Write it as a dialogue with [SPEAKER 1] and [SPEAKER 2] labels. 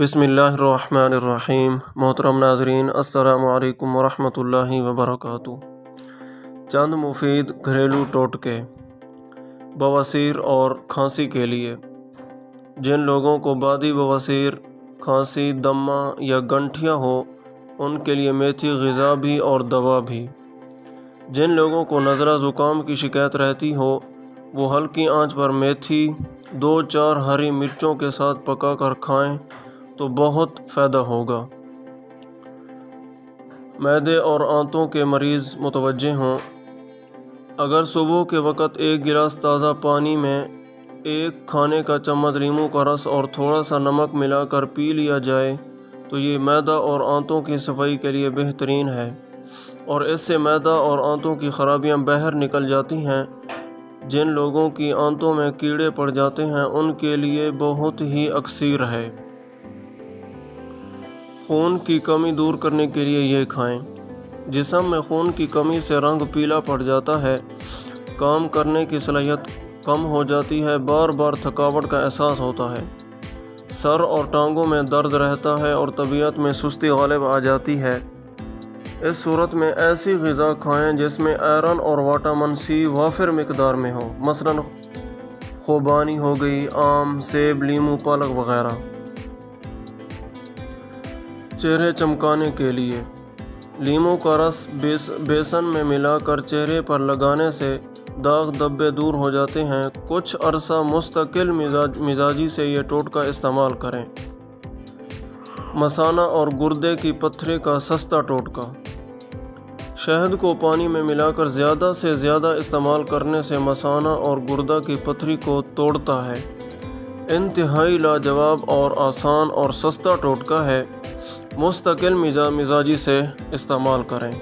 [SPEAKER 1] بسم اللہ الرحمن الرحیم۔ محترم ناظرین، السلام علیکم ورحمۃ اللہ وبرکاتہ۔ چند مفید گھریلو ٹوٹکے بواسیر اور کھانسی کے لیے۔ جن لوگوں کو بادی بواسیر، کھانسی، دمہ یا گنٹھیاں ہو، ان کے لیے میتھی غذا بھی اور دوا بھی۔ جن لوگوں کو نزلہ زکام کی شکایت رہتی ہو، وہ ہلکی آنچ پر میتھی 2-4 ہری مرچوں کے ساتھ پکا کر کھائیں تو بہت فائدہ ہوگا۔ معدے اور آنتوں کے مریض متوجہ ہوں۔ اگر صبح کے وقت 1 گلاس تازہ پانی میں 1 کھانے کا چمچ لیموں کا رس اور تھوڑا سا نمک ملا کر پی لیا جائے تو یہ معدہ اور آنتوں کی صفائی کے لیے بہترین ہے، اور اس سے معدہ اور آنتوں کی خرابیاں باہر نکل جاتی ہیں۔ جن لوگوں کی آنتوں میں کیڑے پڑ جاتے ہیں، ان کے لیے بہت ہی اکسیر ہے۔ خون کی کمی دور کرنے کے لیے یہ کھائیں۔ جسم میں خون کی کمی سے رنگ پیلا پڑ جاتا ہے، کام کرنے کی صلاحیت کم ہو جاتی ہے، بار بار تھکاوٹ کا احساس ہوتا ہے، سر اور ٹانگوں میں درد رہتا ہے اور طبیعت میں سستی غالب آ جاتی ہے۔ اس صورت میں ایسی غذا کھائیں جس میں آئرن اور وٹامن سی وافر مقدار میں ہو، مثلاً خوبانی ہو گئی، آم، سیب، لیموں، پالک وغیرہ۔ چہرے چمکانے کے لیے لیموں کا رس بیسن میں ملا کر چہرے پر لگانے سے داغ دھبے دور ہو جاتے ہیں۔ کچھ عرصہ مستقل مزاجی سے یہ ٹوٹکا استعمال کریں۔ مثانہ اور گردے کی پتھری کا سستا ٹوٹکا۔ شہد کو پانی میں ملا کر زیادہ سے زیادہ استعمال کرنے سے مثانہ اور گردہ کی پتھری کو توڑتا ہے۔ انتہائی لاجواب اور آسان اور سستا ٹوٹکا ہے، مستقل مزاجی سے استعمال کریں۔